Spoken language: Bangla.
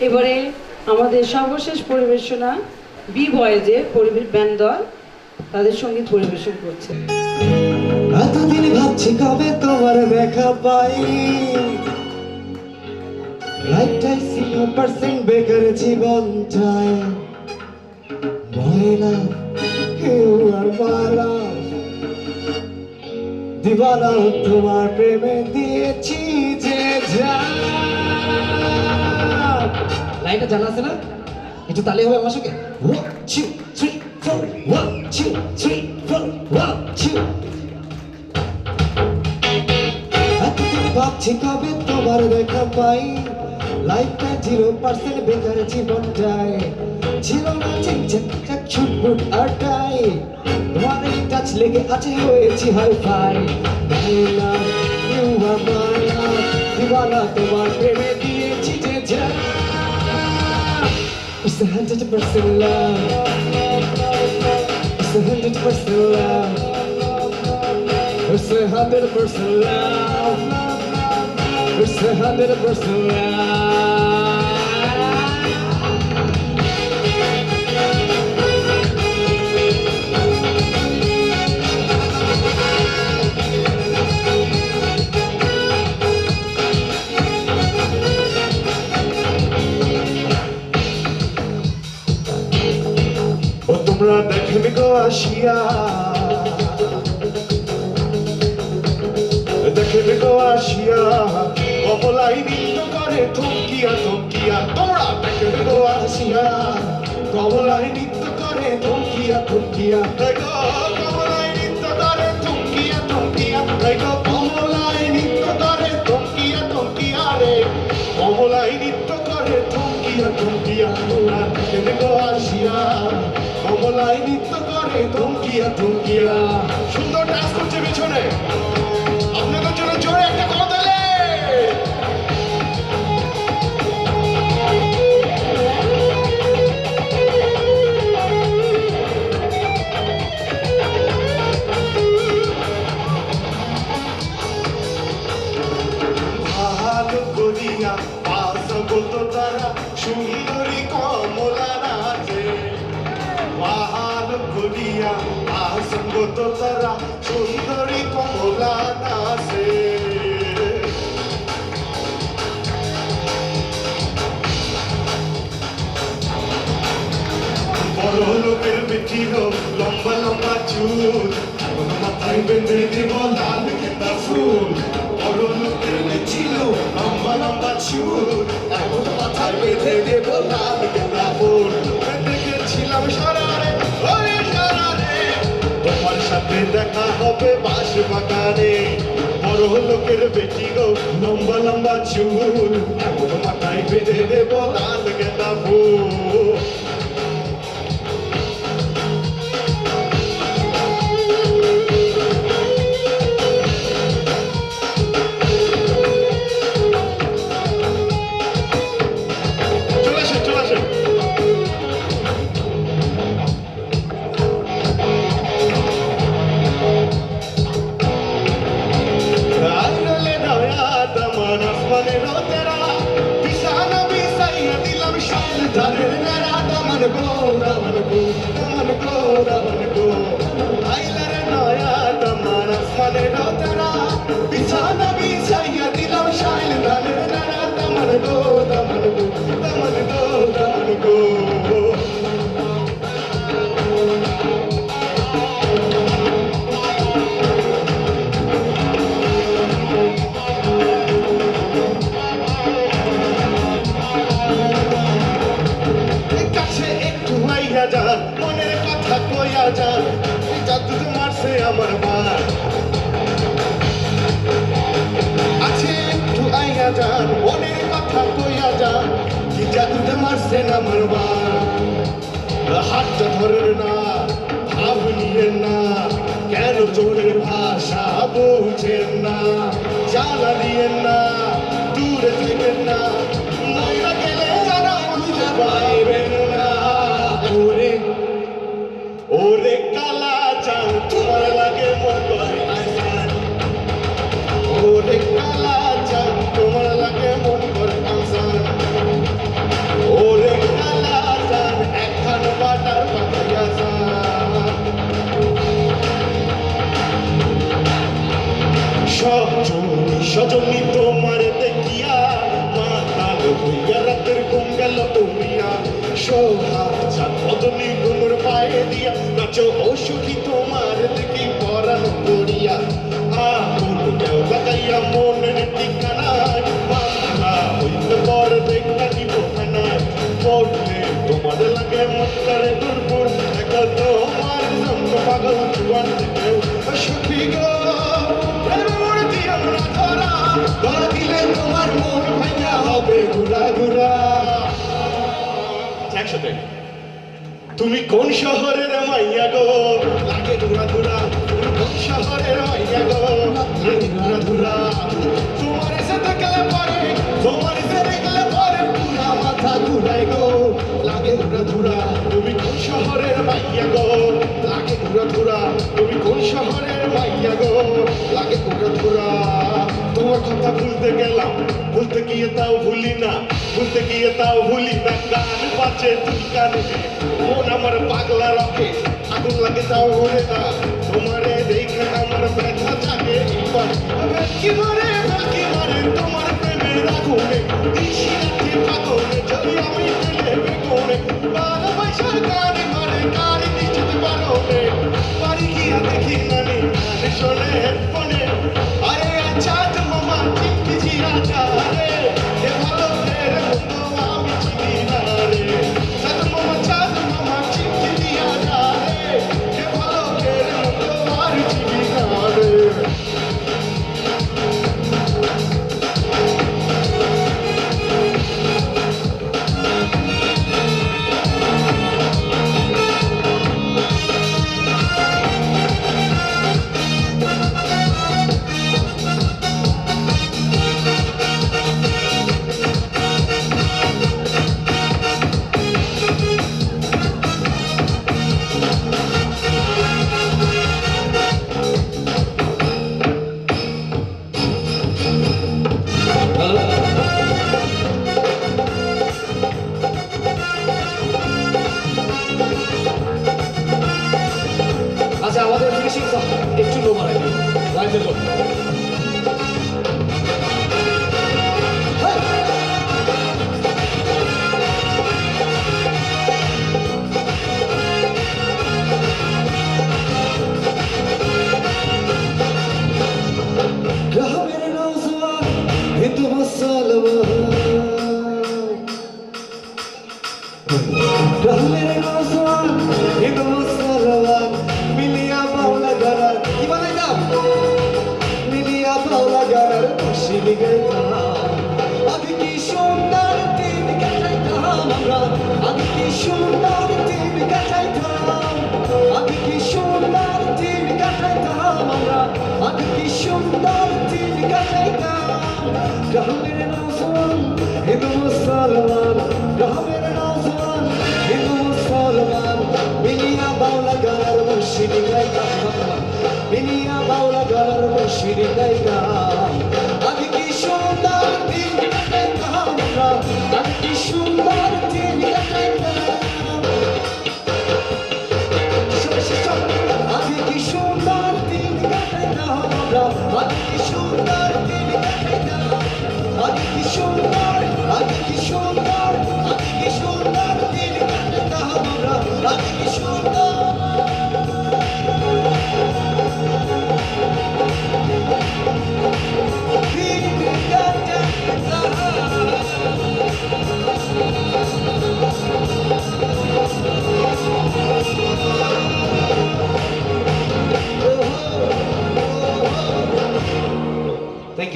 এবারে আমাদের সর্বশেষ পরিবেশনা বি বয়েজে ব্যান্ড দল তাদের সঙ্গীত পরিবেশন করছে। এতদিন ভাবছি কবে তোমার দেখা পাই, লাইফটাই 0% বেকার জীবনটায়। My love, you are my love, দিওয়ানা তোমার প্রেমে দিয়েছি যে জান। লাইনটা জানা আছে না? একটু তালে হবে আমার সঙ্গে। 1 2 3 4 1 2 3 4 1 2। এতদিন ভাবছি কবে তোমার দেখা পাই, লাইফটা 0% বেকার জীবনটায়। ছিল না চিকচাক ছুটফুট আর টাই, তোমার এই টাচ লেগে আছে হয়েছি hi-fi. My love, you are my love, দিওয়ানা তোমার প্রেমে দিয়েছি যে জান। It's 100% love, it's 100% love, it's 100% love, it's 100% love. ও তোমরা দেখবে গো আসিয়া, দেখবে গো আসিয়া, কমলাই নৃত্য করে থমকিয়া থমকিয়া। তোমরা দেখবে গো আসিয়া, কমলাই নৃত্য করে থমকিয়া থমকিয়া। দেখো কমলাই নৃত্য করে থমকিয়া থমকিয়া, দেখো কমলাই নৃত্য করে থমকিয়া থমকিয়া রে, কমলাই নৃত্য করে থমকিয়া থমকিয়া। তোমরা দেখবে গো আসিয়া, কমলাই নৃত্য করে থমকিয়া থমকিয়া। সুন্দর ডান্স করছে পিছনে, আপনাদের জন্য জোরে একটা করতালে। ভালো করিয়া পাশগত তারা সুন্দরী কমলা নাচে, ভালো করিয়া পাশগত তারা সুন্দরী কমলা নাচে। বড় লোকের বেটির লম্বা লম্বা চুল, এখন মাথায় বেঁধে দেব লাল গেঁদা ফুল। বড় লোকের বেটির লম্বা লম্বা চুল, এখন মাথায় বেঁধে দেব লাল গেঁদা ফুল। দেখেছিলাম সারারে ওরে সারারে, তোমার সাথে দেখা হবে বাঁশ বাগানে। বড় লোকের বেটি গো লম্বা লম্বা চুল, এখন মাথায় বেঁধে দেব লাল গেঁদা ফুল। বিছানা বিছাইয়া দিলাম শাইল ধানের নাড়া, দামান গো দামান গো দামান গো দামান গো। কাছে একটু আইয়া যান, মনের কথা কইয়া যান, জাদু মারছে আমার বার। আছে একটু আইয়া যান, মনের কথা কইয়া যান, কি জাদুতে মারছেন আমার বার। হাতটা ধরেন না, ভাব নিয়েন না, কেন চোরের ভাষা বুঝেন না। জ্বালা দিয়েন না, দূরে থেকেন না, মইরা গেলে যারা বুঝতে পাইবেন না। ওরে ওরে কালা চান, তোমার লাগে মন করে আইসান। ওরে কালা চান, তোমার লাগে মন করে আইসান। সোহাগ চাঁদ মদনী ঘুমুর পায়ে দিয়া নাচো ও সখী তোমার দেখি পরানো করিয়া আগুন কেউ লাগাইয়া মনের ঠিকানায় বাংলা হইতে পর দেখা দিব খানায় পড়লে তোমার লাগে মনটারে দুর্বুর একা তোমার সঙ্গ পাগল জুয়ান থেকেও সখী গো মনে দিও না ধরা ধরা দিলে তোমার মন ভাইয়া হবে ঘুরা ঘুরা একসাথে তুমি কোন শহরের মাইয়া গো লাগে ঘুরা ঘুরা তুমি কোন শহরের মাইয়া গো লাগে ঘুরা ঘুরা তোমার সাথে গেলে পরে তোমার সাথে গেলে পরে পুরা মাথা ঘুরাই গো লাগে ঘুরা ঘুরা তুমি কোন শহরের মাইয়া গো লাগে ঘুরা ঘুরা তুমি কোন শহরের মাইয়া গো লাগে ঘুরা ঘুরা তোমার কথা ভুলতে গেলাম ভুলতে গিয়ে তাও ভুলি না ভুলতে গিয়ে তাও ভুলি না গান বাজে তুই কানে মন আমার পাগলা রকে আগুন লাগে তাও ভরে না তোমারে দেখে আমার ব্যথা জাগে কি মারে তোমার প্রেমের আগুনে দিশি রাতে পাগলে যদি আমি ফেলে বেগুনে ভালোবাসার গানে মারে গাড়ি দিতে পারো রে বাড়ি গিয়া দেখি নানি গানে শোনে হেডফোনে আরে চাঁদ মামা চিকি জিরা রে এ ভালো রে বন্ধু আমি চিনি না রে চাঁদ মামা চিকি জিরা রে এ ভালো রে বন্ধু আমি চিনি না রে আচ্ছা আমাদের ফিনিশিং একটু লো বাড়াই দিই লাইনের লো গ্রামের নওজোয়ান হিন্দু মুসলমান গ্রামের নওজোয়ান হিন্দু মুসলমান মিলিয়া বাউলা গানার কি বানাইলাম মিলিয়া বাউলা গানার খুশি গাইতাম আগে কি সুন্দর দিন কাটাইতাম আমরা আগে কি সুন্দর দিন কাটাইতাম আগে কি সুন্দর দিন কাটাইতাম আমরা আগে কি সুন্দর দিন কাটাইতাম গ্রামের নওজোয়ান হিন্দু মুসলমান গ্রামের নওজোয়ান হিন্দু মুসলমান মিলিয়া বাউলা গানার মুর্শিদি গাইতাম মিলিয়া বাউলা গানার মুর্শিদি গাইতাম